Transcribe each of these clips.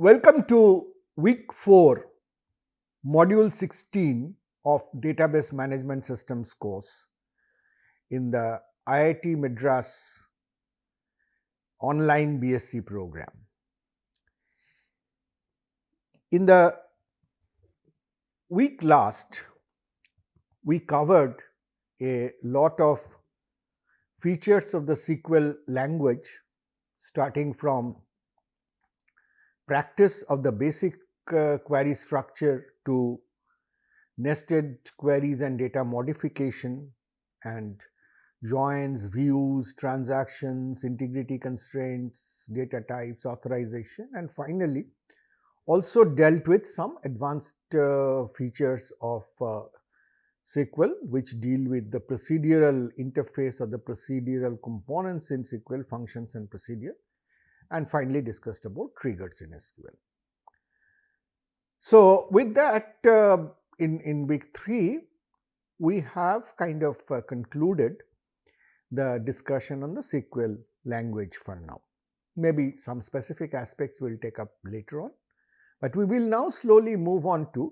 Welcome to week 4, module 16 of Database Management Systems course in the IIT Madras online B.Sc program. In the week last, we covered a lot of features of the SQL language, starting from practice of the basic query structure to nested queries and data modification and joins, views, transactions, integrity constraints, data types, authorization, and finally also dealt with some advanced features of SQL which deal with the procedural interface or the procedural components in SQL, functions and procedure, and finally discussed about triggers in SQL. So, with that in week 3, we have kind of concluded the discussion on the SQL language for now. Maybe some specific aspects we will take up later on, but we will now slowly move on to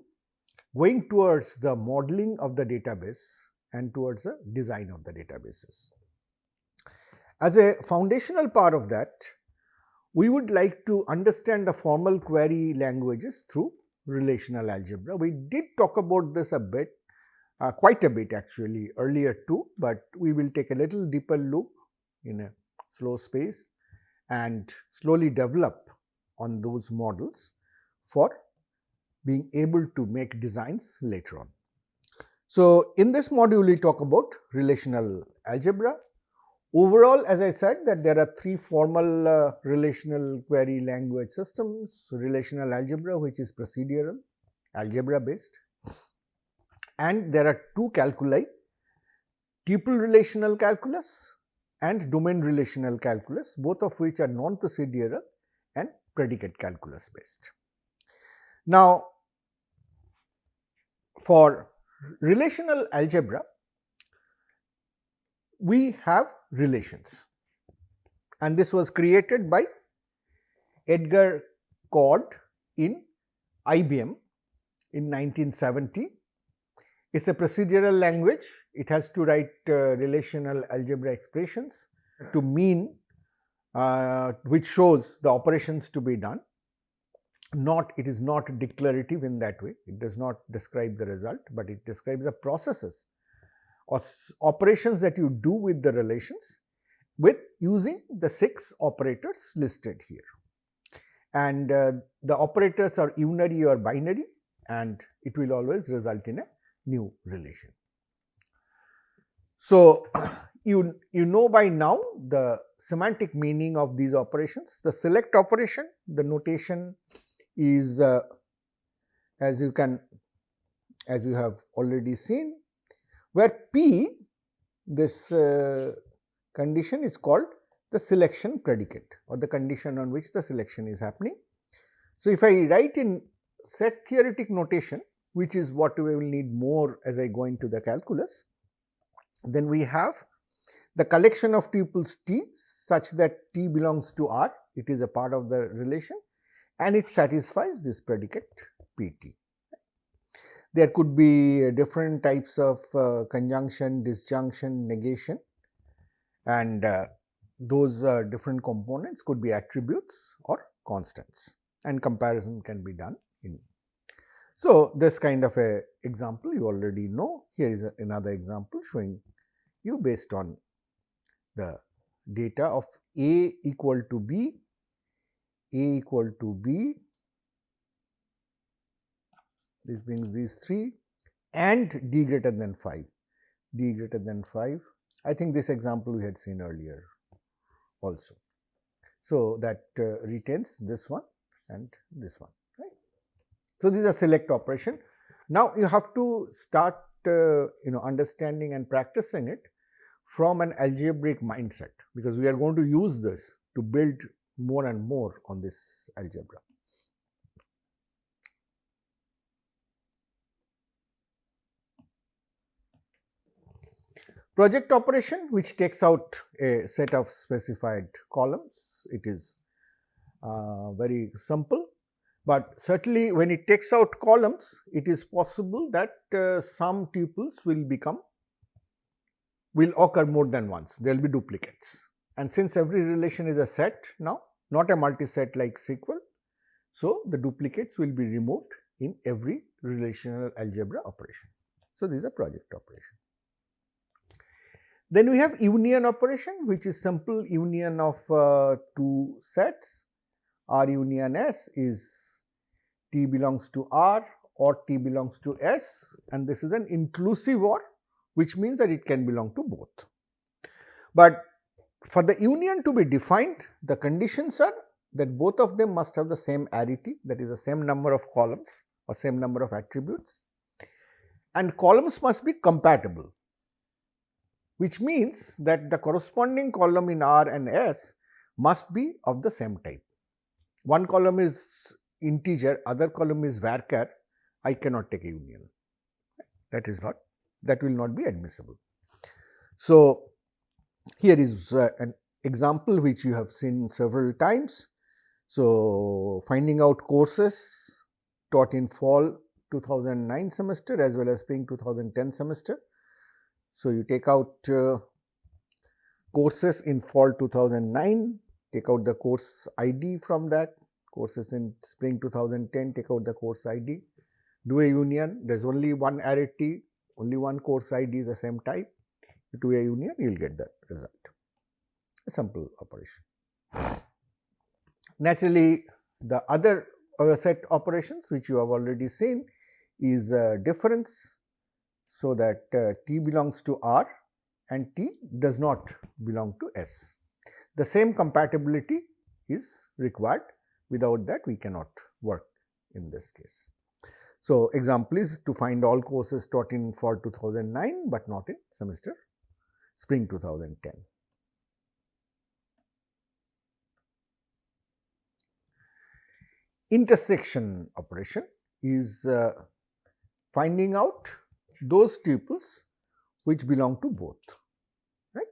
going towards the modeling of the database and towards the design of the databases. As a foundational part of that, we would like to understand the formal query languages through relational algebra. We did talk about this a bit, quite a bit actually earlier too, but we will take a little deeper look in a slow space and slowly develop on those models for being able to make designs later on. So, in this module we talk about relational algebra. Overall, as I said, that there are 3 formal relational query language systems: relational algebra, which is procedural, algebra based, and there are 2 calculi, tuple relational calculus and domain relational calculus, both of which are non-procedural and predicate calculus based. Now, for relational algebra, we have relations, and this was created by Edgar Cord in IBM in 1970. It is a procedural language. It has to write relational algebra expressions to mean which shows the operations to be done. It is not declarative in that way. It does not describe the result, but it describes the processes or operations that you do with the relations with using the 6 operators listed here. And the operators are unary or binary, and it will always result in a new relation. So, you know by now the semantic meaning of these operations. The select operation, the notation is as you have already seen, where P, this condition is called the selection predicate or the condition on which the selection is happening. So, if I write in set theoretic notation, which is what we will need more as I go into the calculus, then we have the collection of tuples T such that T belongs to R, it is a part of the relation and it satisfies this predicate Pt. There could be different types of conjunction, disjunction, negation, and those different components could be attributes or constants, and comparison can be done in. So, this kind of a example you already know. Here is another example showing you based on the data of A equal to B, A equal to B, this brings these 3, and D greater than 5, D greater than 5. I think this example we had seen earlier also. So, that retains this one and this one, right. So, this is a select operation. Now, you have to start understanding and practicing it from an algebraic mindset, because we are going to use this to build more and more on this algebra. Project operation, which takes out a set of specified columns. It is very simple. But certainly when it takes out columns, it is possible that some tuples will occur more than once. There will be duplicates. And since every relation is a set now, not a multi-set like SQL, so the duplicates will be removed in every relational algebra operation. So this is a project operation. Then we have union operation, which is simple union of two sets. R union S is T belongs to R or T belongs to S, and this is an inclusive OR, which means that it can belong to both. But for the union to be defined, the conditions are that both of them must have the same arity, that is the same number of columns or same number of attributes, and columns must be compatible, which means that the corresponding column in R and S must be of the same type. One column is integer, other column is varchar, I cannot take a union. That will not be admissible. So here is an example which you have seen several times. So finding out courses taught in fall 2009 semester as well as spring 2010 semester. So you take out courses in fall 2009, take out the course ID from that, courses in spring 2010, take out the course ID, do a union, there is only one arity, only one course ID the same type, do a union, you will get the result, a simple operation. Naturally, the other set operations which you have already seen is difference, so that T belongs to R and T does not belong to S. The same compatibility is required, without that we cannot work in this case. So example is to find all courses taught in fall 2009, but not in semester spring 2010. Intersection operation is finding out those tuples which belong to both, right.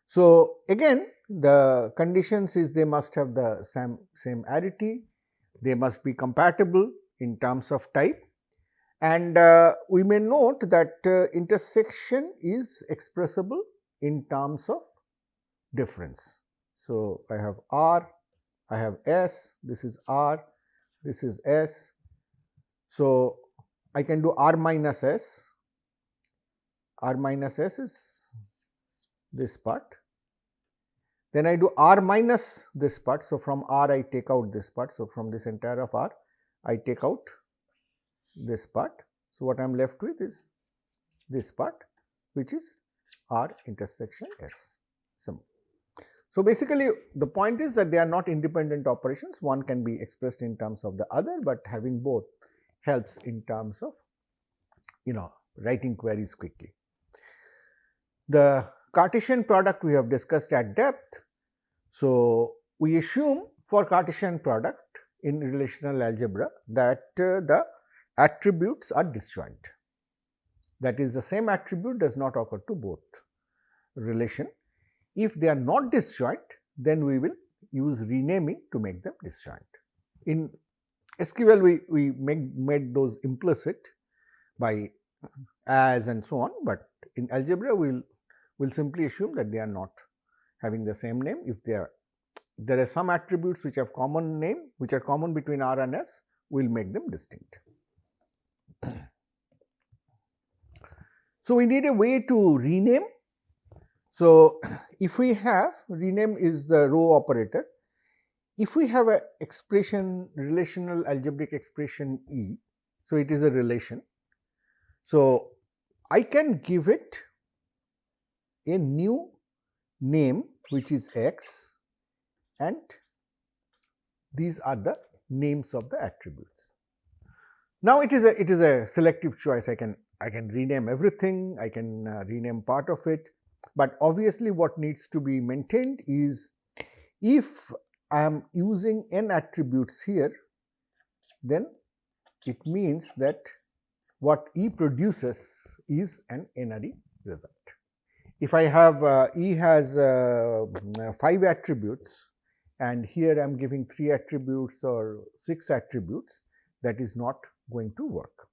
So again the conditions is they must have the same arity, they must be compatible in terms of type, and we may note that intersection is expressible in terms of difference. So I have R, I have S, this is R, this is S. So I can do R minus S. R minus S is this part. Then I do R minus this part. So from R I take out this part. So from this entire of R I take out this part. So what I am left with is this part, which is R intersection S. So basically the point is that they are not independent operations. One can be expressed in terms of the other, but having both helps in terms of writing queries quickly. The Cartesian product we have discussed at depth. So we assume for Cartesian product in relational algebra that the attributes are disjoint. That is, the same attribute does not occur to both relation. If they are not disjoint, then we will use renaming to make them disjoint. In SQL we made those implicit by as and so on, but in algebra we will simply assume that they are not having the same name. If there are some attributes which have common name, which are common between R and S, we will make them distinct. So we need a way to rename. So if we have, rename is the row operator. If we have a expression, relational algebraic expression E, so it is a relation. So I can give it a new name which is X, and these are the names of the attributes. Now it is a selective choice. I can rename everything, I can rename part of it, but obviously what needs to be maintained is if I am using n attributes here, then it means that what E produces is an n-ary result. If I have E has 5 attributes, and here I am giving 3 attributes or 6 attributes, that is not going to work.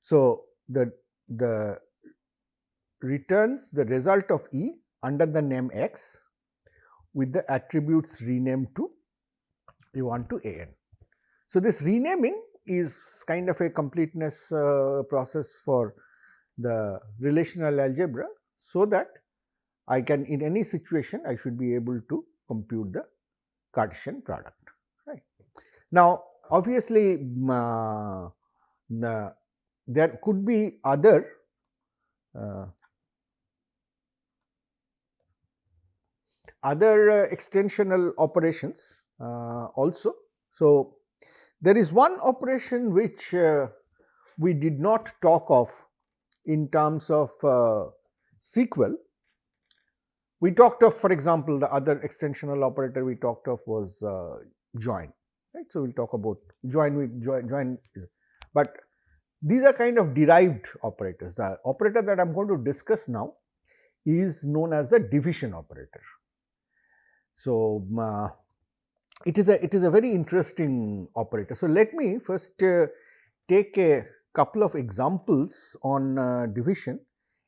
So, the returns the result of E under the name X with the attributes renamed to A1 to AN. So, this renaming is kind of a completeness process for the relational algebra, so that I can, in any situation, I should be able to compute the Cartesian product. Right. Now, obviously, there could be other extensional operations also. So, there is one operation which we did not talk of in terms of sequel. We talked of, for example, the other extensional operator we talked of was join, right. So, we will talk about join with join, but these are kind of derived operators. The operator that I am going to discuss now is known as the division operator. So, it is a very interesting operator. So, let me first take a couple of examples on division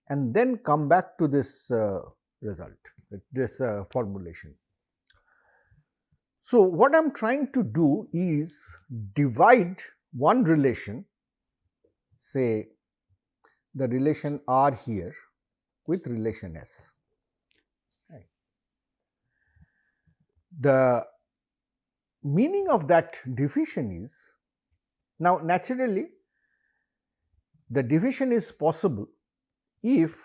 and then come back to this result, this formulation. So, what I am trying to do is divide one relation, say the relation R here, with relation S. Right. The meaning of that division is, now naturally the division is possible if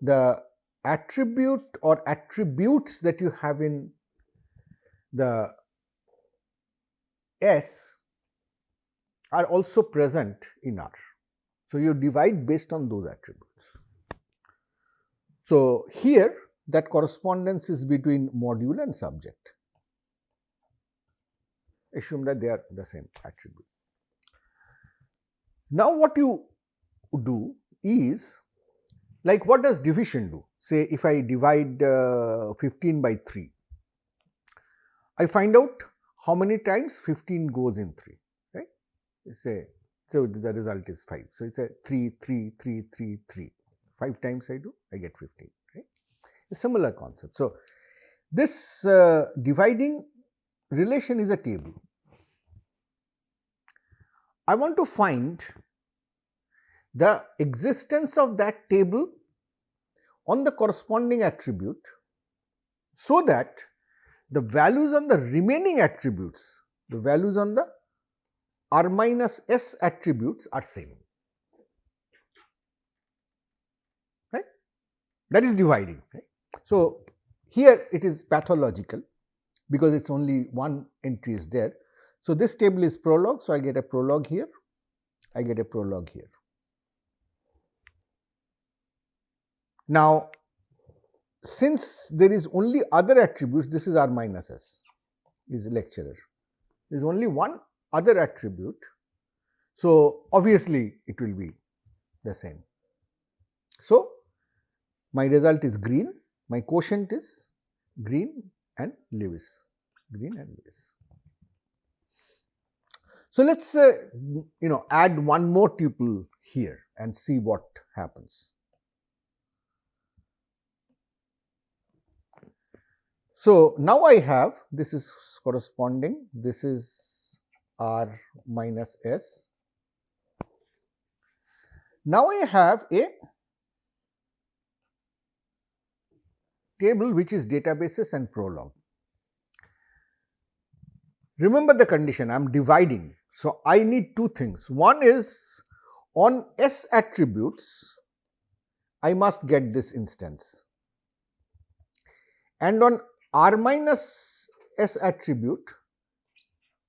the attribute or attributes that you have in the S are also present in R. So, you divide based on those attributes. So, here that correspondence is between module and subject. Assume that they are the same attribute. Now, what you do is, like, what does division do? Say if I divide 15 by 3, I find out how many times 15 goes in 3, right. Say, so the result is 5. So, it is a 3, 3, 3, 3, 3. 5 times I do, I get 15, right. A similar concept. So, this dividing relation is a table. I want to find the existence of that table on the corresponding attribute, so that the values on the remaining attributes, the values on the R minus S attributes are same, right. That is dividing, right. So, here it is pathological because it is only one entry is there. So, this table is prologue. So, I get a prologue here, I get a prologue here. Now, since there is only other attributes, this is R minus S, is lecturer. There is only one other attribute. So, obviously, it will be the same. So, my result is green, my quotient is green and Lewis, green and Lewis. So, let us add one more tuple here and see what happens. So, now I have, this is corresponding, this is R minus S. Now I have a table which is databases and prologue. Remember the condition, I am dividing. So, I need two things. One is, on S attributes, I must get this instance, and on R minus S attribute,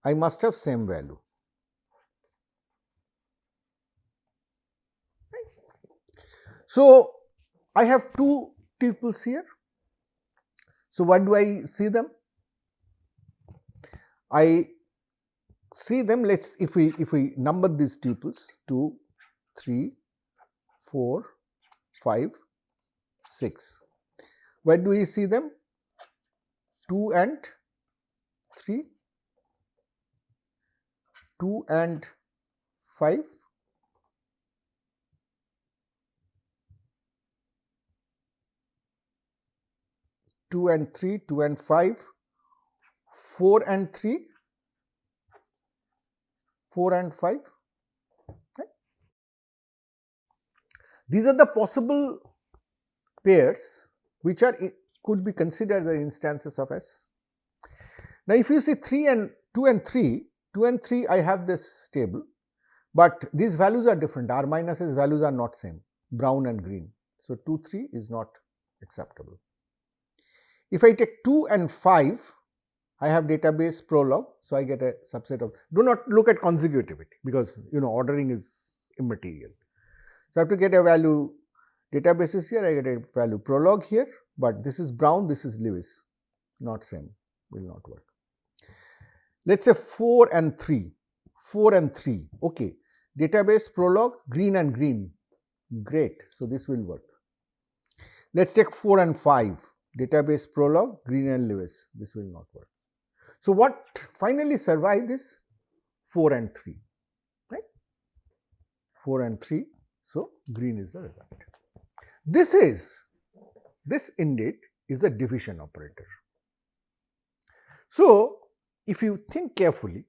I must have same value. So, I have two tuples here. So, what do I see them? I see them, let us, if we number these tuples 2, 3, 4, 5, 6. Where do we see them? 2 and 3, 2 and 5, 2 and 3, 2 and 5, 4 and 3, 4 and 5. Right? These are the possible pairs which are could be considered the instances of S. Now, if you see 3 and 2 and 3, 2 and 3 I have this table, but these values are different. R minus S values are not same, brown and green. So, 2, 3 is not acceptable. If I take 2 and 5, I have database prologue, so I get a subset of, do not look at consecutivity because ordering is immaterial. So, I have to get a value, database is here, I get a value prologue here, but this is Brown, this is Lewis, not same, will not work. Let us say 4 and 3, 4 and 3, okay, database prologue, green and green, great, so this will work. Let us take 4 and 5, database prologue, green and Lewis, this will not work. So, what finally survived is 4 and 3, right, 4 and 3, so green is the result. This indeed is a division operator. So, if you think carefully,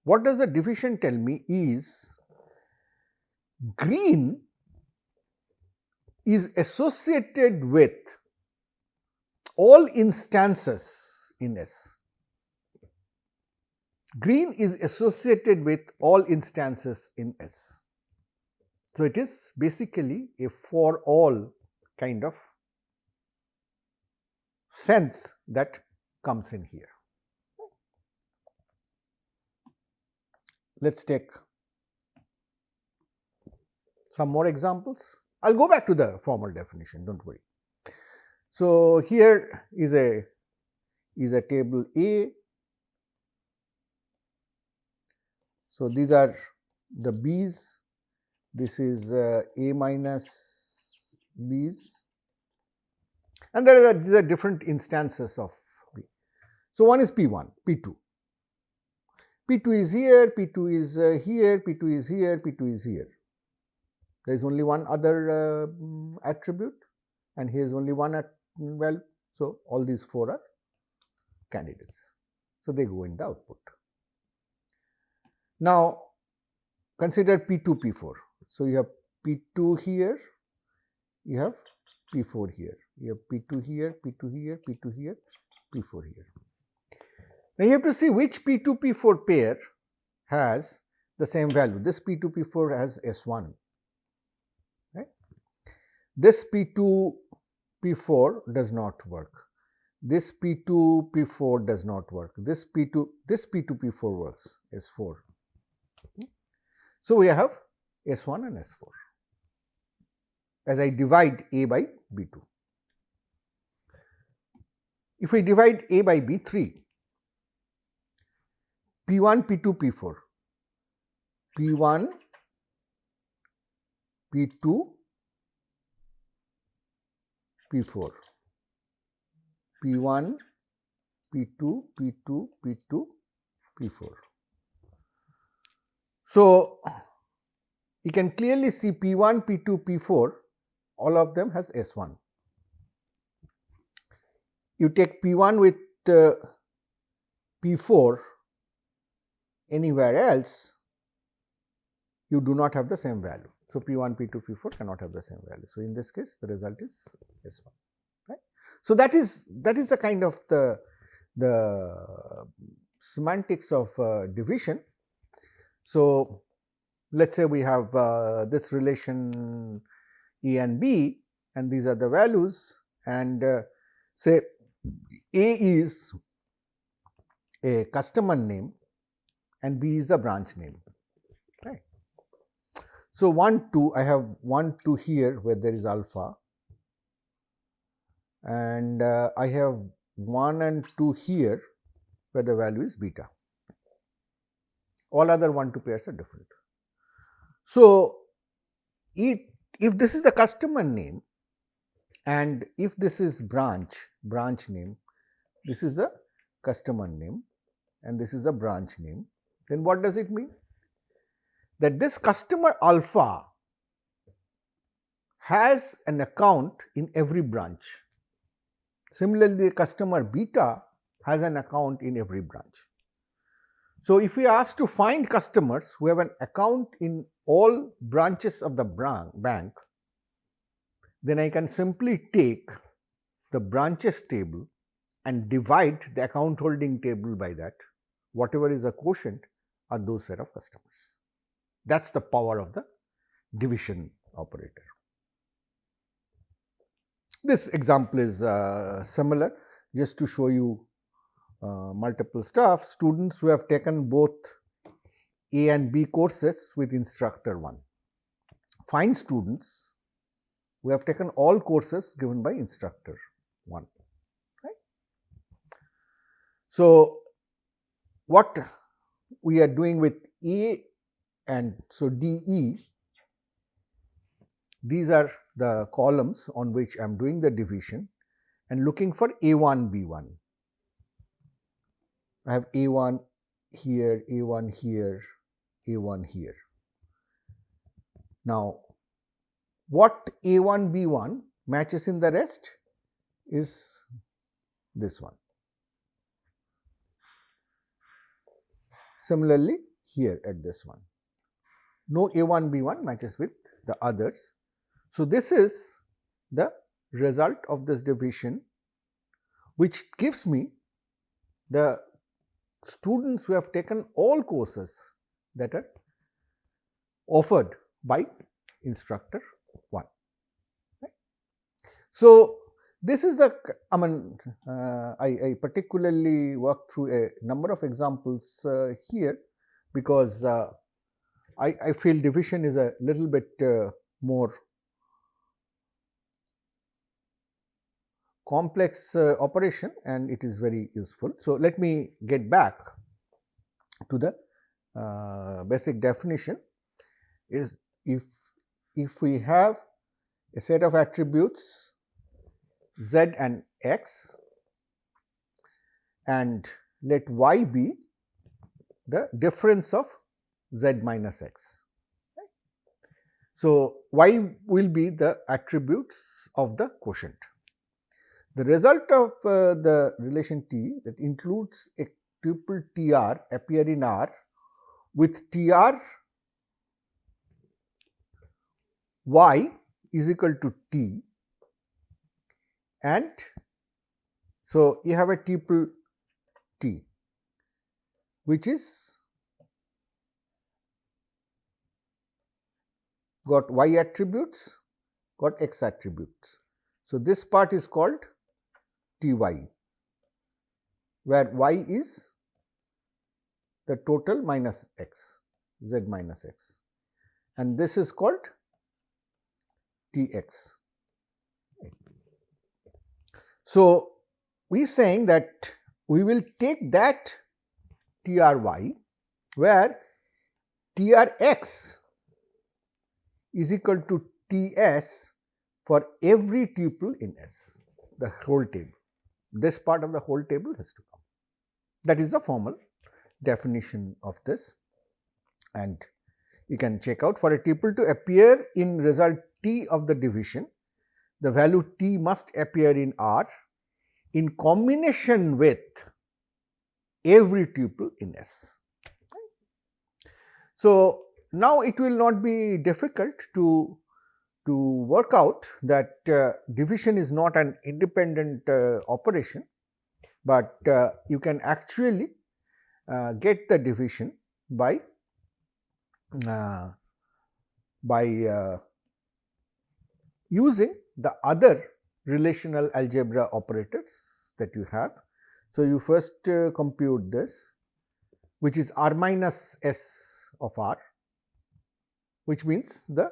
what does the division tell me is green is associated with all instances in S. Green is associated with all instances in S. So, it is basically a for all kind of sense that comes in here. Let us take some more examples. I will go back to the formal definition, do not worry. So, here is a table A. So, these are the B's, this is A minus B's, and these are different instances of B. So, one is P1, P2. P2 is here, P2 is here, P2 is here, P2 is here. There is only one other attribute and here is only one value. So, all these 4 are candidates. So, they go in the output. Now, consider P2, P4. So, you have P2 here, you have P4 here, you have P2 here, P2 here, P2 here, P4 here. Now, you have to see which P2, P4 pair has the same value. This P2, P4 has S1, right? This P2, P4 does not work. This P2, P4 does not work. This P2, P4 works, S4. So, we have S1 and S4 as I divide A by B2. If we divide A by B3, P1, P2, P4, P1, P2, P4, P1, P2, P2, P2, P4. So, you can clearly see P1, P2, P4, all of them has S1. You take P1 with P4 anywhere else, you do not have the same value. So, P1, P2, P4 cannot have the same value. So, in this case, the result is S1, right. So, that is the kind of the semantics of division. So, let us say we have this relation A and B and these are the values, and say A is a customer name and B is a branch name, right. So, 1, 2, I have 1, 2 here where there is alpha, and I have 1 and 2 here where the value is beta. All other 1, 2 pairs are different. So, if this is the customer name and if this is branch name, this is the customer name and this is a branch name, then what does it mean? That this customer alpha has an account in every branch. Similarly, the customer beta has an account in every branch. So, if we ask to find customers who have an account in all branches of the bank, then I can simply take the branches table and divide the account holding table by that. Whatever is a quotient are those set of customers. That is the power of the division operator. This example is similar, just to show you multiple stuff. Students who have taken both A and B courses with instructor 1. Find students who have taken all courses given by instructor 1. Right? So, what we are doing with A and so DE, these are the columns on which I am doing the division and looking for A1, B1. I have A1 here, A1 here, A1 here. Now, what A1, B1 matches in the rest is this one. Similarly, here at this one, no A1, B1 matches with the others. So, this is the result of this division, which gives me the students who have taken all courses that are offered by instructor 1. Right? So, this is the I particularly worked through a number of examples here, because I feel division is a little bit more complex operation and it is very useful. So, let me get back to the basic definition. Is if we have a set of attributes z and x and let y be the difference of z minus x. Right? So, y will be the attributes of the quotient. The result of the relation T that includes a tuple TR appear in R with TR y is equal to T, and so you have a tuple T which is got y attributes, got x attributes. So, this part is called T y, where y is the total minus x, z minus x, and this is called T x. So, we are saying that we will take that T r y, where T r x is equal to T s for every tuple in S, the whole table. This part of the whole table has to come. That is the formal definition of this, and you can check out for a tuple to appear in result T of the division, the value T must appear in R in combination with every tuple in S. So, now it will not be difficult to work out that division is not an independent operation, but you can actually get the division by using the other relational algebra operators that you have. So, you first compute this, which is R minus S of R, which means the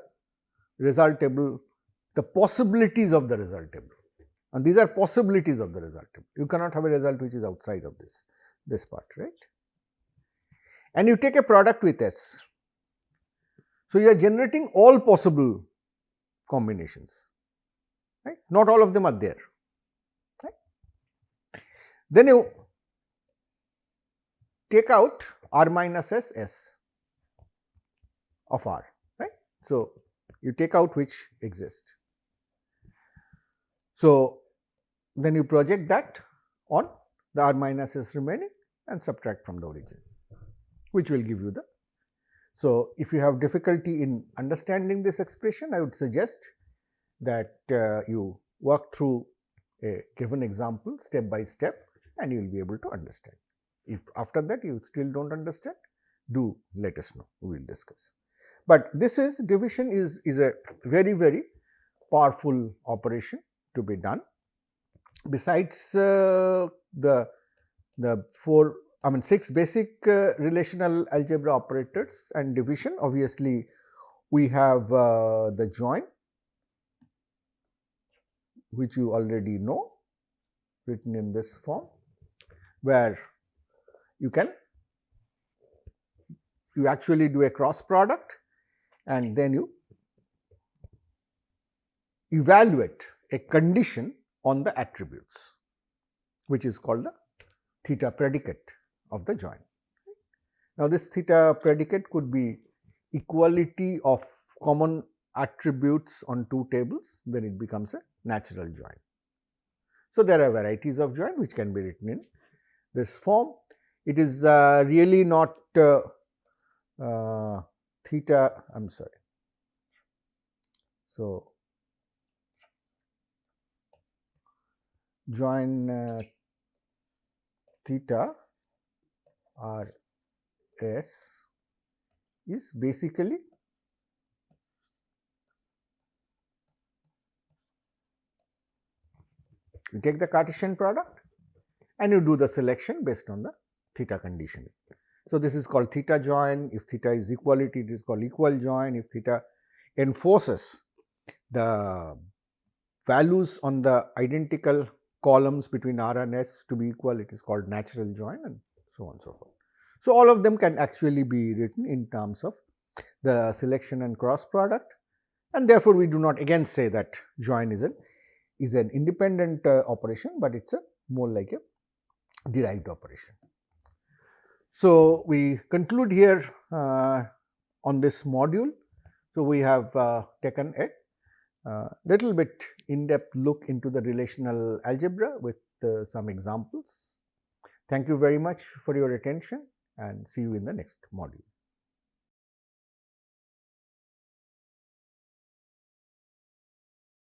result table, the possibilities of the result table, and these are possibilities of the result table. You cannot have a result which is outside of this part, right? And you take a product with S. So, you are generating all possible combinations, right? Not all of them are there, right? Then you take out r minus s of r, right. So, you take out which exist. So, then you project that on the r minus s remaining and subtract from the origin, which will give you the. So, if you have difficulty in understanding this expression, I would suggest that you work through a given example step by step and you will be able to understand. If after that you still do not understand, do let us know, we will discuss. But this is division is a very powerful operation to be done. Besides the 6 basic relational algebra operators and division, obviously we have the join, which you already know, written in this form, where you actually do a cross product and then you evaluate a condition on the attributes, which is called the theta predicate of the join. Now, this theta predicate could be equality of common attributes on 2 tables, then it becomes a natural join. So, there are varieties of join which can be written in this form. It is really not theta, I am sorry. So, join theta r s is basically you take the Cartesian product and you do the selection based on the theta condition. So, this is called theta join. If theta is equality, it is called equal join. If theta enforces the values on the identical columns between r and s to be equal, it is called natural join, and so on and so forth. So, all of them can actually be written in terms of the selection and cross product, and therefore, we do not again say that join is an independent operation, but it is a more like a derived operation. So, we conclude here on this module. So, we have taken a little bit in-depth look into the relational algebra with some examples. Thank you very much for your attention and see you in the next module.